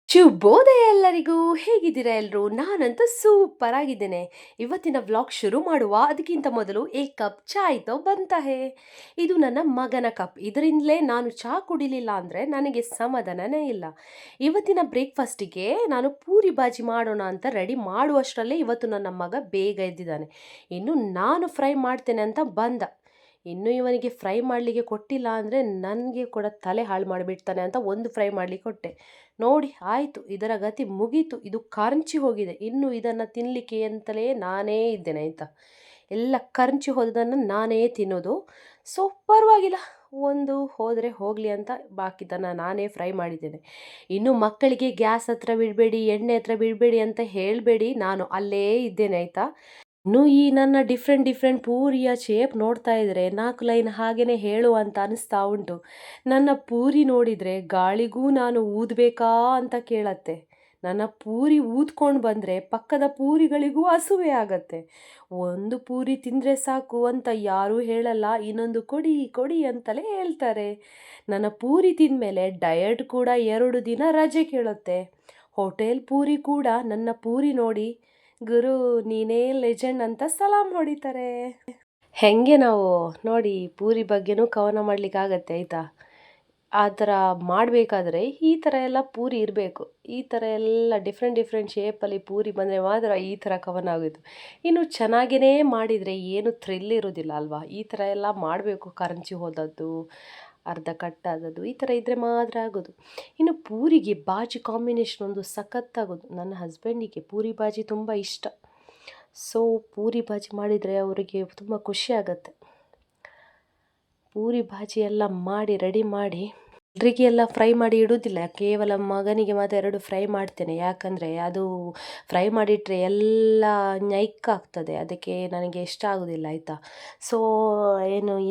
ಶುಭೋದಯ ಎಲ್ಲರಿಗೂ. ಹೇಗಿದ್ದೀರಾ ಎಲ್ಲರೂ? ನಾನಂತೂ ಸೂಪರ್ ಆಗಿದ್ದೇನೆ. ಇವತ್ತಿನ ವ್ಲಾಗ್ ಶುರು ಮಾಡುವ ಅದಕ್ಕಿಂತ ಮೊದಲು ಏಕ್ ಕಪ್ ಚಾಯ್ ತೋ ಬಂತಾ ಹೇ. ಇದು ನನ್ನ ಮಗನ ಕಪ್. ಇದರಿಂದಲೇ ನಾನು ಚಹಾ ಕುಡಿಲಿಲ್ಲ ಅಂದರೆ ನನಗೆ ಸಮಾಧಾನನೇ ಇಲ್ಲ. ಇವತ್ತಿನ ಬ್ರೇಕ್ಫಾಸ್ಟಿಗೆ ನಾನು ಪೂರಿ ಬಾಜಿ ಮಾಡೋಣ ಅಂತ ರೆಡಿ ಮಾಡುವಷ್ಟರಲ್ಲೇ ಇವತ್ತು ನನ್ನ ಮಗ ಬೇಗ ಎದ್ದಿದ್ದಾನೆ. ಇನ್ನು ನಾನು ಫ್ರೈ ಮಾಡ್ತೇನೆ ಅಂತ ಬಂದ. ಇನ್ನು ಇವನಿಗೆ ಫ್ರೈ ಮಾಡಲಿಕ್ಕೆ ಕೊಟ್ಟಿಲ್ಲ ಅಂದರೆ ನನಗೆ ಕೂಡ ತಲೆ ಹಾಳು ಮಾಡಿಬಿಡ್ತಾನೆ ಅಂತ ಒಂದು ಫ್ರೈ ಮಾಡಲಿಕ್ಕೆ ಕೊಟ್ಟೆ. ನೋಡಿ ಆಯಿತು, ಇದರ ಗತಿ ಮುಗೀತು. ಇದು ಕರಂಚಿ ಹೋಗಿದೆ. ಇನ್ನು ಇದನ್ನು ತಿನ್ನಲಿಕ್ಕೆ ಅಂತಲೇ ನಾನೇ ಇದ್ದೇನೆ ಆಯಿತಾ. ಎಲ್ಲ ಕರಂಚಿ ಹೋದದನ್ನು ನಾನೇ ತಿನ್ನೋದು. ಸೊ ಪರವಾಗಿಲ್ಲ, ಒಂದು ಹೋದರೆ ಹೋಗಲಿ ಅಂತ ಬಾಕಿದನ್ನು ನಾನೇ ಫ್ರೈ ಮಾಡಿದ್ದೇನೆ. ಇನ್ನು ಮಕ್ಕಳಿಗೆ ಗ್ಯಾಸ್ ಹತ್ರ ಬಿಡಬೇಡಿ, ಎಣ್ಣೆ ಹತ್ರ ಬಿಡಬೇಡಿ ಅಂತ ಹೇಳಬೇಡಿ, ನಾನು ಅಲ್ಲೇ ಇದ್ದೇನೆ ಆಯಿತಾ. ಇನ್ನು ಈ ನನ್ನ ಡಿಫ್ರೆಂಟ್ ಪೂರಿಯ ಶೇಪ್ ನೋಡ್ತಾ ಇದ್ರೆ 4 ಲೈನ್ ಹಾಗೇನೆ ಹೇಳು ಅಂತ ಅನಿಸ್ತಾ ಉಂಟು. ನನ್ನ ಪೂರಿ ನೋಡಿದರೆ ಗಾಳಿಗೂ ನಾನು ಊದಬೇಕಾ ಅಂತ ಕೇಳತ್ತೆ. ನನ್ನ ಪೂರಿ ಊದ್ಕೊಂಡು ಬಂದರೆ ಪಕ್ಕದ ಪೂರಿಗಳಿಗೂ ಹಸುವೆ ಆಗತ್ತೆ. ಒಂದು ಪೂರಿ ತಿಂದರೆ ಸಾಕು ಅಂತ ಯಾರೂ ಹೇಳಲ್ಲ, ಇನ್ನೊಂದು ಕೊಡಿ ಕೊಡಿ ಅಂತಲೇ ಹೇಳ್ತಾರೆ. ನನ್ನ ಪೂರಿ ತಿಂದಮೇಲೆ ಡಯಟ್ ಕೂಡ 2 ದಿನ ರಜೆ ಕೇಳುತ್ತೆ. ಹೋಟೆಲ್ ಪೂರಿ ಕೂಡ ನನ್ನ ಪೂರಿ ನೋಡಿ ಗುರು ನೀನೇ ಲೆಜೆಂಡ್ ಅಂತ ಸಲಾಮ್ ಹೊಡಿತಾರೆ. ಹೆಂಗೆ ನಾವು ನೋಡಿ ಪೂರಿ ಬಗ್ಗೆನೂ ಕವನ ಮಾಡಲಿಕ್ಕಾಗತ್ತೆ ಆಯಿತಾ. ಆ ಥರ ಮಾಡಬೇಕಾದ್ರೆ ಈ ಥರ ಎಲ್ಲ ಪೂರಿ ಇರಬೇಕು. ಈ ಥರ ಎಲ್ಲ ಡಿಫ್ರೆಂಟ್ ಶೇಪಲ್ಲಿ ಪೂರಿ ಬಂದರೆ ಮಾತ್ರ ಈ ಥರ ಕವನ ಆಗೋದು. ಇನ್ನು ಚೆನ್ನಾಗಿಯೇ ಮಾಡಿದರೆ ಏನು ಥ್ರಿಲ್ ಇರೋದಿಲ್ಲ ಅಲ್ವಾ. ಈ ಥರ ಎಲ್ಲ ಮಾಡಬೇಕು, ಕರಂಚಿ ಹೋದದ್ದು, ಅರ್ಧ ಕಟ್ಟಾದದ್ದು, ಈ ಥರ ಇದ್ದರೆ ಮಾತ್ರ ಆಗೋದು. ಇನ್ನು ಪೂರಿಗೆ ಬಾಜಿ ಕಾಂಬಿನೇಷನ್ ಒಂದು ಸಖತ್ತಾಗೋದು. ನನ್ನ ಹಸ್ಬೆಂಡಿಗೆ ಪೂರಿ ಬಾಜಿ ತುಂಬ ಇಷ್ಟ. ಸೊ ಪೂರಿ ಬಾಜಿ ಮಾಡಿದರೆ ಅವರಿಗೆ ತುಂಬ ಖುಷಿ ಆಗುತ್ತೆ. ಪೂರಿ ಬಾಜಿ ಎಲ್ಲ ಮಾಡಿ ರೆಡಿ ಮಾಡಿ ಎಲ್ರಿಗೆ ಎಲ್ಲ ಫ್ರೈ ಮಾಡಿ ಇಡೋದಿಲ್ಲ, ಕೇವಲ ಮಗನಿಗೆ ಮಾತ್ರ 2 ಫ್ರೈ ಮಾಡ್ತೇನೆ. ಯಾಕಂದರೆ ಅದು ಫ್ರೈ ಮಾಡಿಟ್ರೆ ಎಲ್ಲ ಆಗ್ತದೆ, ಅದಕ್ಕೆ ನನಗೆ ಇಷ್ಟ ಆಗೋದಿಲ್ಲ ಆಯಿತಾ. ಸೊ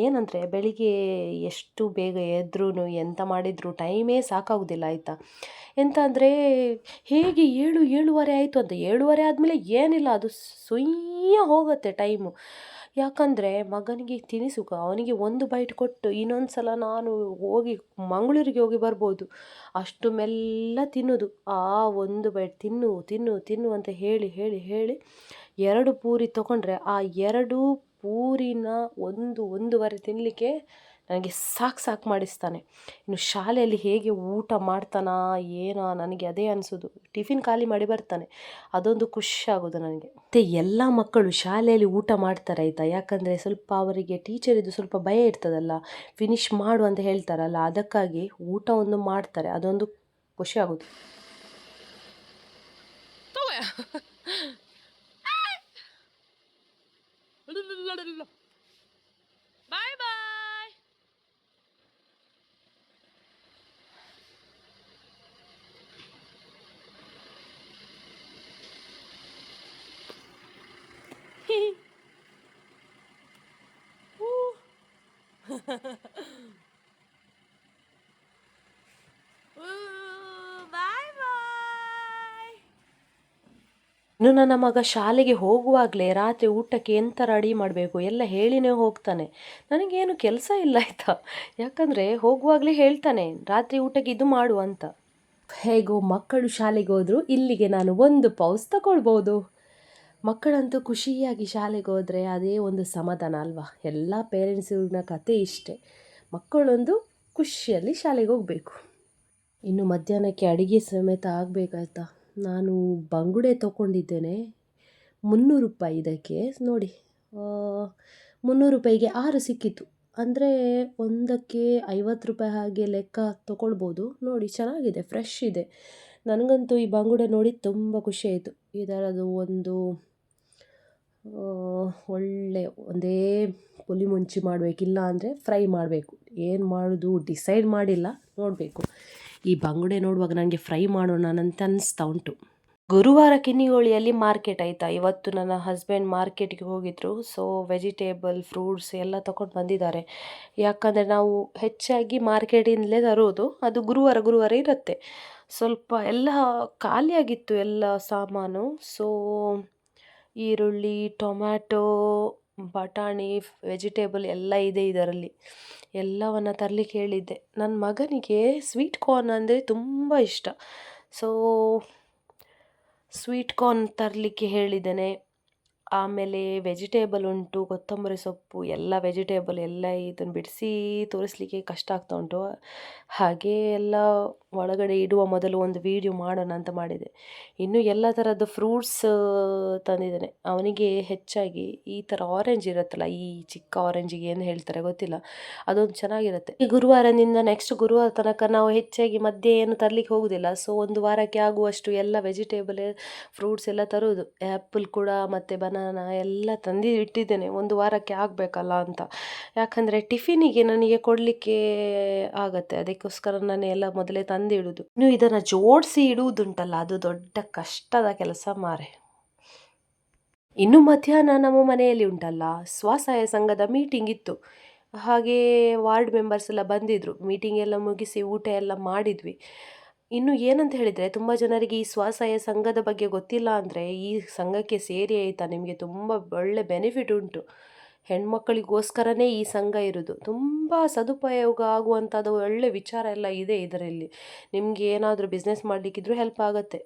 ಏನಂದರೆ ಬೆಳಿಗ್ಗೆ ಎಷ್ಟು ಬೇಗ ಎದ್ರೂ ಎಂತ ಮಾಡಿದರೂ ಟೈಮೇ ಸಾಕಾಗೋದಿಲ್ಲ ಆಯಿತಾ. ಎಂತ ಅಂದರೆ ಹೇಗೆ 7:30 ಆಯಿತು ಅಂತ 7:30 ಆದಮೇಲೆ ಏನಿಲ್ಲ, ಅದು ಸುಯ್ಯ ಹೋಗುತ್ತೆ ಟೈಮು. ಯಾಕಂದರೆ ಮಗನಿಗೆ ತಿನಿಸುಕ ಅವನಿಗೆ ಒಂದು ಬೈಟ್ ಕೊಟ್ಟು ಇನ್ನೊಂದು ಸಲ ನಾನು ಹೋಗಿ ಮಂಗಳೂರಿಗೆ ಹೋಗಿ ಬರ್ಬೋದು, ಅಷ್ಟು ಮೆಲ್ಲ ತಿನ್ನೋದು. ಆ ಒಂದು ಬೈಟ್ ತಿನ್ನು ತಿನ್ನು ತಿನ್ನು ಅಂತ ಹೇಳಿ ಹೇಳಿ ಹೇಳಿ 2 ಪೂರಿ ತೊಗೊಂಡ್ರೆ ಆ 2 ಪೂರಿನ 1-1:30 ತಿನ್ನಲಿಕ್ಕೆ ನನಗೆ ಸಾಕು ಮಾಡಿಸ್ತಾನೆ. ಇನ್ನು ಶಾಲೆಯಲ್ಲಿ ಹೇಗೆ ಊಟ ಮಾಡ್ತಾನಾ ಏನೋ, ನನಗೆ ಅದೇ ಅನಿಸೋದು. ಟಿಫಿನ್ ಖಾಲಿ ಮಾಡಿ ಬರ್ತಾನೆ, ಅದೊಂದು ಖುಷಿ ಆಗೋದು ನನಗೆ. ಮತ್ತು ಎಲ್ಲ ಮಕ್ಕಳು ಶಾಲೆಯಲ್ಲಿ ಊಟ ಮಾಡ್ತಾರೆ ಆಯಿತಾ. ಯಾಕಂದರೆ ಸ್ವಲ್ಪ ಅವರಿಗೆ ಟೀಚರಿದ್ದು ಸ್ವಲ್ಪ ಭಯ ಇರ್ತದಲ್ಲ, ಫಿನಿಶ್ ಮಾಡು ಅಂತ ಹೇಳ್ತಾರಲ್ಲ, ಅದಕ್ಕಾಗಿ ಊಟ ಒಂದು ಮಾಡ್ತಾರೆ, ಅದೊಂದು ಖುಷಿ ಆಗೋದು. ಬಾಯ್ ಬಾಯ್. ಬಾಯ್ ಬಾಯ್. ಇನ್ನು ನನ್ನ ಮಗ ಶಾಲೆಗೆ ಹೋಗುವಾಗಲೇ ರಾತ್ರಿ ಊಟಕ್ಕೆ ಎಂತ ರೆಡಿ ಮಾಡಬೇಕು ಎಲ್ಲ ಹೇಳಿನೇ ಹೋಗ್ತಾನೆ. ನನಗೇನು ಕೆಲಸ ಇಲ್ಲ ಆಯಿತಾ. ಯಾಕಂದರೆ ಹೋಗುವಾಗಲೇ ಹೇಳ್ತಾನೆ ರಾತ್ರಿ ಊಟಕ್ಕೆ ಇದು ಮಾಡು ಅಂತ. ಹೇಗೋ ಮಕ್ಕಳು ಶಾಲೆಗೆ ಹೋದರೂ ಇಲ್ಲಿಗೆ ನಾನು ಒಂದು ಪೌಸ್ ತಗೊಳ್ಬೋದು. ಮಕ್ಕಳಂತೂ ಖುಷಿಯಾಗಿ ಶಾಲೆಗೆ ಹೋದರೆ ಅದೇ ಒಂದು ಸಮಾಧಾನ ಅಲ್ವಾ. ಎಲ್ಲ ಪೇರೆಂಟ್ಸಿನ ಕತೆ ಇಷ್ಟೇ, ಮಕ್ಕಳೊಂದು ಖುಷಿಯಲ್ಲಿ ಶಾಲೆಗೆ ಹೋಗಬೇಕು. ಇನ್ನು ಮಧ್ಯಾಹ್ನಕ್ಕೆ ಅಡುಗೆ ಸಮೇತ ಆಗಬೇಕಾಯ್ತಾ. ನಾನು ಬಂಗುಡೆ ತೊಗೊಂಡಿದ್ದೇನೆ, 300 ರೂಪಾಯಿ ಇದಕ್ಕೆ. ನೋಡಿ 300 ರೂಪಾಯಿಗೆ 6 ಸಿಕ್ಕಿತು. ಅಂದರೆ ಒಂದಕ್ಕೆ 50 ರೂಪಾಯಿ ಹಾಗೆ ಲೆಕ್ಕ ತೊಗೊಳ್ಬೋದು. ನೋಡಿ ಚೆನ್ನಾಗಿದೆ, ಫ್ರೆಶ್ ಇದೆ. ನನಗಂತೂ ಈ ಬಂಗುಡೆ ನೋಡಿ ತುಂಬ ಖುಷಿ ಆಯಿತು. ಇದರದು ಒಂದು ಒಳ್ಳೆ ಒಂದೇ ಪುಲಿ ಮುಂಚಿ ಮಾಡಬೇಕಿಲ್ಲ ಅಂದರೆ ಫ್ರೈ ಮಾಡಬೇಕು. ಏನು ಮಾಡೋದು ಡಿಸೈಡ್ ಮಾಡಿಲ್ಲ, ನೋಡಬೇಕು. ಈ ಬಂಗುಡೆ ನೋಡುವಾಗ ನನಗೆ ಫ್ರೈ ಮಾಡೋಣ ಅಂತ ಅನ್ನಿಸ್ತಾ ಉಂಟು. ಗುರುವಾರ ಕಿನ್ನಿಗೋಳಿಯಲ್ಲಿ ಮಾರ್ಕೆಟ್ ಆಯಿತಾ. ಇವತ್ತು ನನ್ನ ಹಸ್ಬೆಂಡ್ ಮಾರ್ಕೆಟ್ಗೆ ಹೋಗಿದ್ರು. ಸೊ ವೆಜಿಟೇಬಲ್ ಫ್ರೂಟ್ಸ್ ಎಲ್ಲ ತಗೊಂಡು ಬಂದಿದ್ದಾರೆ. ಯಾಕಂದರೆ ನಾವು ಹೆಚ್ಚಾಗಿ ಮಾರ್ಕೆಟಿಂದಲೇ ತರೋದು, ಅದು ಗುರುವಾರ ಇರುತ್ತೆ. ಸ್ವಲ್ಪ ಎಲ್ಲ ಖಾಲಿಯಾಗಿತ್ತು ಎಲ್ಲ ಸಾಮಾನು. ಸೊ ಈರುಳ್ಳಿ, ಟೊಮ್ಯಾಟೊ, ಬಟಾಣಿ, ವೆಜಿಟೇಬಲ್ ಎಲ್ಲ ಇದೆ ಇದರಲ್ಲಿ. ಎಲ್ಲವನ್ನು ತರಲಿಕ್ಕೆ ಹೇಳಿದ್ದೆ. ನನ್ನ ಮಗನಿಗೆ ಸ್ವೀಟ್ ಕಾರ್ನ್ ಅಂದರೆ ತುಂಬ ಇಷ್ಟ. ಸೊ ಸ್ವೀಟ್ ಕಾರ್ನ್ ತರಲಿಕ್ಕೆ ಹೇಳಿದ್ದೇನೆ. ಆಮೇಲೆ ವೆಜಿಟೇಬಲ್ ಉಂಟು, ಕೊತ್ತಂಬರಿ ಸೊಪ್ಪು ಎಲ್ಲ ವೆಜಿಟೇಬಲ್ ಎಲ್ಲ ಇದನ್ನು ಬಿಡಿಸಿ ತೋರಿಸ್ಲಿಕ್ಕೆ ಕಷ್ಟ ಆಗ್ತಾ ಉಂಟು. ಹಾಗೆ ಎಲ್ಲ ಒಳಗಡೆ ಇಡುವ ಮೊದಲು ಒಂದು ವಿಡಿಯೋ ಮಾಡೋಣ ಅಂತ ಮಾಡಿದೆ. ಇನ್ನು ಎಲ್ಲ ಥರದ್ದು ಫ್ರೂಟ್ಸ್ ತಂದಿದ್ದೇನೆ. ಅವನಿಗೆ ಹೆಚ್ಚಾಗಿ ಈ ಥರ ಆರೆಂಜ್ ಇರುತ್ತಲ್ಲ, ಈ ಚಿಕ್ಕ ಆರೆಂಜಿಗೆ ಏನು ಹೇಳ್ತಾರೆ ಗೊತ್ತಿಲ್ಲ, ಅದೊಂದು ಚೆನ್ನಾಗಿರುತ್ತೆ. ಈ ಗುರುವಾರದಿಂದ ನೆಕ್ಸ್ಟ್ ಗುರುವಾರ ತನಕ ನಾವು ಹೆಚ್ಚಾಗಿ ಮಧ್ಯೆ ಏನು ತರಲಿಕ್ಕೆ ಹೋಗುದಿಲ್ಲ. ಸೊ ಒಂದು ವಾರಕ್ಕೆ ಆಗುವಷ್ಟು ಎಲ್ಲ ವೆಜಿಟೇಬಲ್ ಫ್ರೂಟ್ಸ್ ಎಲ್ಲ ತರುವುದು. ಆ್ಯಪಲ್ ಕೂಡ ಮತ್ತು ಬನಾನಾ ಎಲ್ಲ ತಂದು ಇಟ್ಟಿದ್ದೇನೆ, ಒಂದು ವಾರಕ್ಕೆ ಆಗಬೇಕಲ್ಲ ಅಂತ. ಯಾಕಂದರೆ ಟಿಫಿನಿಗೆ ನನಗೆ ಕೊಡಲಿಕ್ಕೆ ಆಗತ್ತೆ, ಅದಕ್ಕೋಸ್ಕರ ನಾನು ಎಲ್ಲ ಮೊದಲೇ ತಂದಿಡುವುದು. ಇನ್ನು ಇದನ್ನು ಜೋಡಿಸಿ ಇಡುವುದುಂಟಲ್ಲ, ಅದು ದೊಡ್ಡ ಕಷ್ಟದ ಕೆಲಸ ಮಾರೆ. ಇನ್ನು ಮಧ್ಯಾಹ್ನ ನಮ್ಮ ಮನೆಯಲ್ಲಿ ಉಂಟಲ್ಲ, ಸ್ವಸಹಾಯ ಸಂಘದ ಮೀಟಿಂಗ್ ಇತ್ತು. ಹಾಗೆ ವಾರ್ಡ್ ಮೆಂಬರ್ಸ್ ಎಲ್ಲ ಬಂದಿದ್ದರು. ಮೀಟಿಂಗ್ ಎಲ್ಲ ಮುಗಿಸಿ ಊಟ ಎಲ್ಲ ಮಾಡಿದ್ವಿ. ಇನ್ನು ಏನಂತ ಹೇಳಿದರೆ, ತುಂಬ ಜನರಿಗೆ ಈ ಸ್ವಸಹಾಯ ಸಂಘದ ಬಗ್ಗೆ ಗೊತ್ತಿಲ್ಲ. ಅಂದರೆ ಈ ಸಂಘಕ್ಕೆ ಸೇರಿ ಆಯಿತಾ, ನಿಮಗೆ ತುಂಬ ಒಳ್ಳೆ ಬೆನಿಫಿಟ್ ಉಂಟು. ಹೆಣ್ಮಕ್ಕಳಿಗೋಸ್ಕರನೇ ಈ ಸಂಘ ಇರೋದು. ತುಂಬ ಸದುಪಯೋಗ ಆಗುವಂಥದ್ದು ಒಳ್ಳೆ ವಿಚಾರ ಎಲ್ಲ ಇದೆ ಇದರಲ್ಲಿ. ನಿಮಗೆ ಏನಾದರೂ ಬಿಸ್ನೆಸ್ ಮಾಡಲಿಕ್ಕಿದ್ರೂ ಹೆಲ್ಪ್ ಆಗುತ್ತೆ.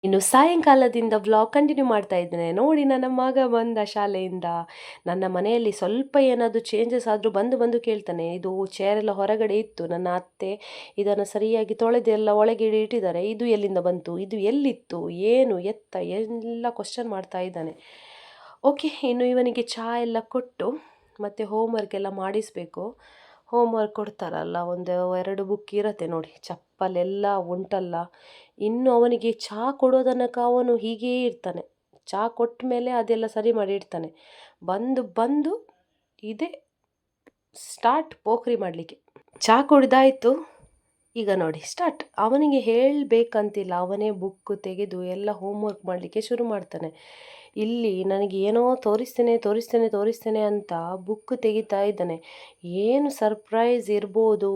ಇನ್ನು ಸಾಯಂಕಾಲದಿಂದ ವ್ಲಾಗ್ ಕಂಟಿನ್ಯೂ ಮಾಡ್ತಾ ಇದ್ದೇನೆ. ನೋಡಿ, ನನ್ನ ಮಗ ಬಂದ ಶಾಲೆಯಿಂದ. ನನ್ನ ಮನೆಯಲ್ಲಿ ಸ್ವಲ್ಪ ಏನಾದರೂ ಚೇಂಜಸ್ ಆದರೂ ಬಂದು ಬಂದು ಕೇಳ್ತಾನೆ. ಇದು ಚೇರೆಲ್ಲ ಹೊರಗಡೆ ಇತ್ತು, ನನ್ನ ಅತ್ತೆ ಇದನ್ನು ಸರಿಯಾಗಿ ತೊಳೆದೆಲ್ಲ ಒಳಗೆ ಇಟ್ಟಿದ್ದಾರೆ, ಇದು ಎಲ್ಲಿಂದ ಬಂತು, ಇದು ಎಲ್ಲಿತ್ತು, ಏನು ಎತ್ತ ಎಲ್ಲ ಕ್ವಶನ್ ಮಾಡ್ತಾ ಇದ್ದಾನೆ. ಓಕೆ, ಇನ್ನು ಇವನಿಗೆ ಚಹಾ ಎಲ್ಲ ಕೊಟ್ಟು ಮತ್ತು ಹೋಮ್ವರ್ಕ್ ಎಲ್ಲ ಮಾಡಿಸಬೇಕು. ಹೋಮ್ವರ್ಕ್ ಕೊಡ್ತಾರಲ್ಲ, ಒಂದು 2 ಬುಕ್ ಇರತ್ತೆ ನೋಡಿ, ಚಪ್ಪಲೆಲ್ಲ ಉಂಟಲ್ಲ. ಇನ್ನು ಅವನಿಗೆ ಚಹಾ ಕೊಡೋ ತನಕ ಅವನು ಹೀಗೇ ಇರ್ತಾನೆ. ಚಹಾ ಕೊಟ್ಟ ಮೇಲೆ ಅದೆಲ್ಲ ಸರಿ ಮಾಡಿ ಇಡ್ತಾನೆ. ಬಂದು ಬಂದು ಇದೇ ಸ್ಟಾರ್ಟ್ ಪೋಖ್ರಿ ಮಾಡಲಿಕ್ಕೆ. ಚಹಾ ಕುಡ್ದಾಯಿತು, ಈಗ ನೋಡಿ ಸ್ಟಾರ್ಟ್. ಅವನಿಗೆ ಹೇಳಬೇಕಂತಿಲ್ಲ, ಅವನೇ ಬುಕ್ ತೆಗೆದು ಎಲ್ಲ ಹೋಮ್ವರ್ಕ್ ಮಾಡಲಿಕ್ಕೆ ಶುರು ಮಾಡ್ತಾನೆ. ಇಲ್ಲಿ ನನಗೆ ಏನೋ ತೋರಿಸ್ತೇನೆ ಅಂತ ಬುಕ್ ತೆಗಿತಾ ಇದ್ದಾನೆ. ಏನು ಸರ್ಪ್ರೈಸ್ ಇರ್ಬೋದು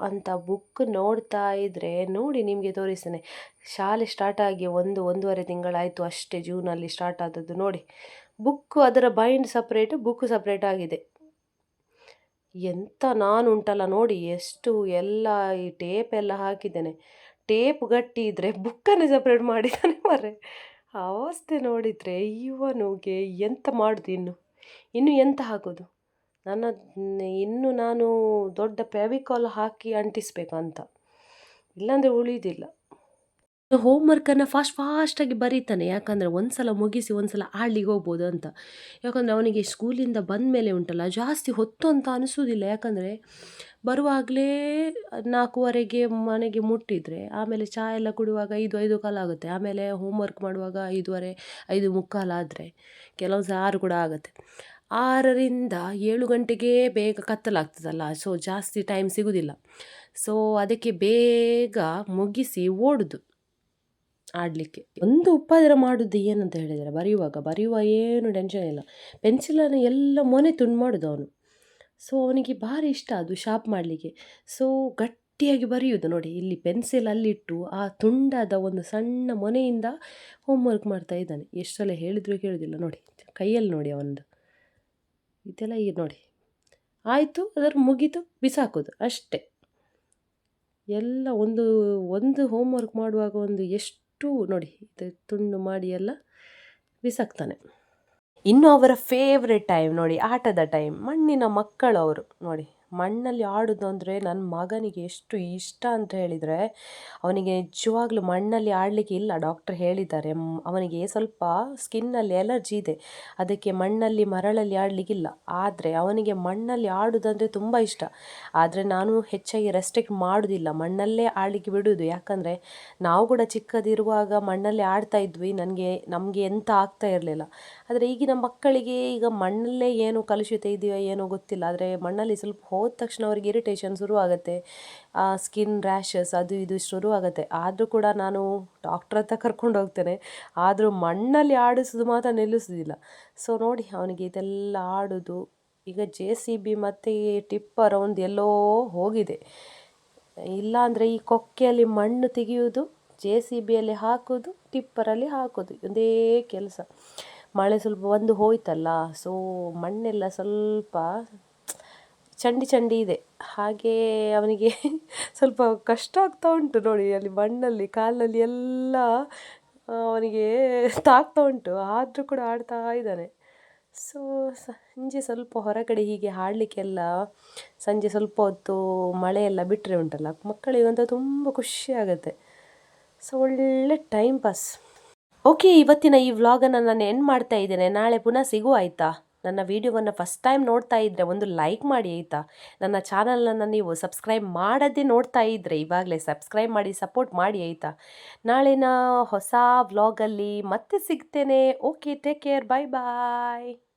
ಅಂತ ಬುಕ್ ನೋಡ್ತಾ ಇದ್ದರೆ ನೋಡಿ, ನಿಮಗೆ ತೋರಿಸ್ತೇನೆ. ಶಾಲೆ ಸ್ಟಾರ್ಟ್ ಆಗಿ 1-1.5 ತಿಂಗಳಾಯಿತು ಅಷ್ಟೇ, ಜೂನಲ್ಲಿ ಸ್ಟಾರ್ಟ್ ಆದದ್ದು. ನೋಡಿ, ಬುಕ್ ಅದರ ಬೈಂಡ್ ಸಪ್ರೇಟ್, ಬುಕ್ ಸಪ್ರೇಟ್ ಆಗಿದೆ. ಎಂತ ನಾನುಂಟಲ್ಲ ನೋಡಿ, ಎಷ್ಟು ಎಲ್ಲ ಈ ಟೇಪ್ ಎಲ್ಲ ಹಾಕಿದ್ದೇನೆ. ಟೇಪ್ ಗಟ್ಟಿ ಇದ್ದರೆ ಬುಕ್ಕನ್ನು ಸಪ್ರೇಟ್ ಮಾಡಿದ್ದಾನೆ ಮರೆ. ಅವಸ್ಥೆ ನೋಡಿದರೆ ಇವನಿಗೆ ಎಂತ ಮಾಡೋದು, ಇನ್ನು ಎಂತ ಹಾಕೋದು. ಇನ್ನು ನಾನು ದೊಡ್ಡ ಫೆವಿಕಾಲ್ ಹಾಕಿ ಅಂಟಿಸ್ಬೇಕು ಅಂತ, ಇಲ್ಲಾಂದರೆ ಉಳಿಯೋದಿಲ್ಲ. ಹೋಮ್ವರ್ಕನ್ನು ಫಾಸ್ಟಾಗಿ ಬರೀತಾನೆ. ಯಾಕಂದರೆ ಒಂದು ಸಲ ಮುಗಿಸಿ ಒಂದು ಸಲ ಆಡ್ಲಿಕ್ಕೆ ಹೋಗ್ಬೋದು ಅಂತ. ಯಾಕಂದರೆ ಅವನಿಗೆ ಸ್ಕೂಲಿಂದ ಬಂದ ಮೇಲೆ ಉಂಟಲ್ಲ, ಜಾಸ್ತಿ ಹೊತ್ತು ಅಂತ ಅನಿಸೋದಿಲ್ಲ. ಯಾಕಂದರೆ ಬರುವಾಗಲೇ 4:15ಗೆ ಮನೆಗೆ ಮುಟ್ಟಿದರೆ, ಆಮೇಲೆ ಚಹಾ ಎಲ್ಲ ಕುಡಿಯುವಾಗ 5-5:15 ಆಗುತ್ತೆ. ಆಮೇಲೆ ಹೋಮ್ವರ್ಕ್ ಮಾಡುವಾಗ 5:30, 5:45 ಆದರೆ ಕೆಲವು ಸಹ 6 ಕೂಡ ಆಗುತ್ತೆ. 6ರಿಂದ 7 ಗಂಟೆಗೆ ಬೇಗ ಕತ್ತಲಾಗ್ತದಲ್ಲ, ಸೊ ಜಾಸ್ತಿ ಟೈಮ್ ಸಿಗೋದಿಲ್ಲ. ಸೊ ಅದಕ್ಕೆ ಬೇಗ ಮುಗಿಸಿ ಓಡುದು ಆಡಲಿಕ್ಕೆ. ಒಂದು ಉಪದ್ರ ಮಾಡೋದು ಏನಂತ ಹೇಳಿದರೆ, ಬರೆಯುವ ಏನು ಟೆನ್ಷನ್ ಇಲ್ಲ. ಪೆನ್ಸಿಲನ್ನು ಎಲ್ಲ ಮೊನೆ ತುಂಡು ಮಾಡೋದು ಅವನು. ಸೊ ಅವನಿಗೆ ಭಾರಿ ಇಷ್ಟ ಅದು ಶಾರ್ಪ್ ಮಾಡಲಿಕ್ಕೆ. ಸೊ ಗಟ್ಟಿಯಾಗಿ ಬರೆಯುವುದು ನೋಡಿ, ಇಲ್ಲಿ ಪೆನ್ಸಿಲ್ ಅಲ್ಲಿಟ್ಟು ಆ ತುಂಡಾದ ಒಂದು ಸಣ್ಣ ಮೊನೆಯಿಂದ ಹೋಮ್ವರ್ಕ್ ಮಾಡ್ತಾ ಇದ್ದಾನೆ. ಎಷ್ಟು ಸಲ ಹೇಳಿದರೂ ಕೇಳೋದಿಲ್ಲ ನೋಡಿ, ಕೈಯಲ್ಲಿ ನೋಡಿ ಅವನದು ಇದೆಲ್ಲ. ನೋಡಿ ಆಯಿತು, ಅದರ ಮುಗೀತು, ಬಿಸಾಕೋದು ಅಷ್ಟೇ. ಎಲ್ಲ ಒಂದು ಹೋಮ್ವರ್ಕ್ ಮಾಡುವಾಗ ಎಷ್ಟು ನೋಡಿ, ಇದು ತುಂಡು ಮಾಡಿ ಎಲ್ಲ ಬಿಸಾಕ್ತಾನೆ. ಇನ್ನು ಅವರ ಫೇವ್ರೆಟ್ ಟೈಮ್ ನೋಡಿ, ಆಟದ ಟೈಮ್. ಮಣ್ಣಿನ ಮಕ್ಕಳು ಅವರು ನೋಡಿ. ಮಣ್ಣಲ್ಲಿ ಆಡೋದು ಅಂದರೆ ನನ್ನ ಮಗನಿಗೆ ಎಷ್ಟು ಇಷ್ಟ ಅಂತ ಹೇಳಿದರೆ, ಅವನಿಗೆ ನಿಜವಾಗ್ಲೂ ಮಣ್ಣಲ್ಲಿ ಆಡಲಿಕ್ಕೆ ಇಲ್ಲ. ಡಾಕ್ಟರ್ ಹೇಳಿದ್ದಾರೆ ಅವನಿಗೆ ಸ್ವಲ್ಪ ಸ್ಕಿನ್ನಲ್ಲಿ ಎಲರ್ಜಿ ಇದೆ, ಅದಕ್ಕೆ ಮಣ್ಣಲ್ಲಿ ಮರಳಲ್ಲಿ ಆಡಲಿಕ್ಕಿಲ್ಲ. ಆದರೆ ಅವನಿಗೆ ಮಣ್ಣಲ್ಲಿ ಆಡೋದಂದರೆ ತುಂಬ ಇಷ್ಟ. ಆದರೆ ನಾನು ಹೆಚ್ಚಾಗಿ ರೆಸ್ಟ್ರಿಕ್ಟ್ ಮಾಡೋದಿಲ್ಲ, ಮಣ್ಣಲ್ಲೇ ಆಡಲಿಕ್ಕೆ ಬಿಡೋದು. ಯಾಕಂದರೆ ನಾವು ಕೂಡ ಚಿಕ್ಕದಿರುವಾಗ ಮಣ್ಣಲ್ಲಿ ಆಡ್ತಾ ಇದ್ವಿ, ನಮಗೆ ಎಂತ ಆಗ್ತಾ ಇರಲಿಲ್ಲ. ಆದರೆ ಈಗಿನ ಮಕ್ಕಳಿಗೆ ಈಗ ಮಣ್ಣಲ್ಲೇ ಏನು ಕಲುಷಿತ ಇದೆಯೋ ಏನೋ ಗೊತ್ತಿಲ್ಲ, ಆದರೆ ಮಣ್ಣಲ್ಲಿ ಸ್ವಲ್ಪ ಹೋದ ತಕ್ಷಣ ಅವ್ರಿಗೆ ಇರಿಟೇಷನ್ ಶುರುವಾಗುತ್ತೆ, ಸ್ಕಿನ್ ರ್ಯಾಷಸ್ ಅದು ಇದು ಶುರುವಾಗುತ್ತೆ. ಆದರೂ ಕೂಡ ನಾನು ಡಾಕ್ಟ್ರ್ ಹತ್ರ ಕರ್ಕೊಂಡು ಹೋಗ್ತೇನೆ, ಆದರೂ ಮಣ್ಣಲ್ಲಿ ಆಡಿಸೋದು ಮಾತ್ರ ನಿಲ್ಲಿಸೋದಿಲ್ಲ. ಸೊ ನೋಡಿ, ಅವನಿಗೆ ಇದೆಲ್ಲ ಆಡೋದು. ಈಗ JCB ಮತ್ತು ಟಿಪ್ಪರ್ ಒಂದು ಎಲ್ಲೋ ಹೋಗಿದೆ. ಇಲ್ಲಾಂದರೆ ಈ ಕೊಕ್ಕೆಯಲ್ಲಿ ಮಣ್ಣು ತೆಗೆಯುವುದು, JCBಯಲ್ಲಿ ಹಾಕೋದು, ಟಿಪ್ಪರಲ್ಲಿ ಹಾಕೋದು, ಒಂದೇ ಕೆಲಸ. ಮಳೆ ಸ್ವಲ್ಪ ಬಂದು ಹೋಯ್ತಲ್ಲ, ಸೊ ಮಣ್ಣೆಲ್ಲ ಸ್ವಲ್ಪ ಚಂಡಿ ಚಂಡಿ ಇದೆ. ಹಾಗೇ ಅವನಿಗೆ ಸ್ವಲ್ಪ ಕಷ್ಟ ಆಗ್ತಾ ಉಂಟು ನೋಡಿ, ಅಲ್ಲಿ ಮಣ್ಣಲ್ಲಿ ಕಾಲಲ್ಲಿ ಎಲ್ಲ ಅವನಿಗೆ ತಾಗ್ತಾ ಉಂಟು, ಆದರೂ ಕೂಡ ಆಡ್ತಾ ಇದ್ದಾನೆ. ಸೊ ಸಂಜೆ ಸ್ವಲ್ಪ ಹೊರಗಡೆ ಹೀಗೆ ಆಡಲಿಕ್ಕೆಲ್ಲ, ಸಂಜೆ ಸ್ವಲ್ಪ ಹೊತ್ತು ಮಳೆಯೆಲ್ಲ ಬಿಟ್ಟರೆ ಉಂಟಲ್ಲ, ಮಕ್ಕಳಿಗಂತೂ ತುಂಬ ಖುಷಿ ಆಗುತ್ತೆ. ಸೊ ಒಳ್ಳೆ ಟೈಮ್ ಪಾಸ್. ಓಕೆ, ಇವತ್ತಿನ ಈ ವ್ಲಾಗನ್ನು ನಾನು ಎಂಡ್ ಮಾಡ್ತಾ ಇದ್ದೇನೆ. ನಾಳೆ ಪುನಃ ಸಿಗುವ ಆಯಿತಾ. ನನ್ನ ವಿಡಿಯೋವನ್ನು ಫಸ್ಟ್ ಟೈಮ್ ನೋಡ್ತಾ ಇದ್ದರೆ ಒಂದು ಲೈಕ್ ಮಾಡಿ ಆಯಿತಾ. ನನ್ನ ಚಾನಲನ್ನು ನೀವು ಸಬ್ಸ್ಕ್ರೈಬ್ ಮಾಡದೆ ನೋಡ್ತಾ ಇದ್ದರೆ ಇವಾಗಲೇ ಸಬ್ಸ್ಕ್ರೈಬ್ ಮಾಡಿ ಸಪೋರ್ಟ್ ಮಾಡಿ ಆಯಿತಾ. ನಾಳಿನ ಹೊಸ ವ್ಲಾಗಲ್ಲಿ ಮತ್ತೆ ಸಿಗ್ತೇನೆ. ಓಕೆ, ಟೇಕ್ ಕೇರ್, ಬಾಯ್ ಬಾಯ್.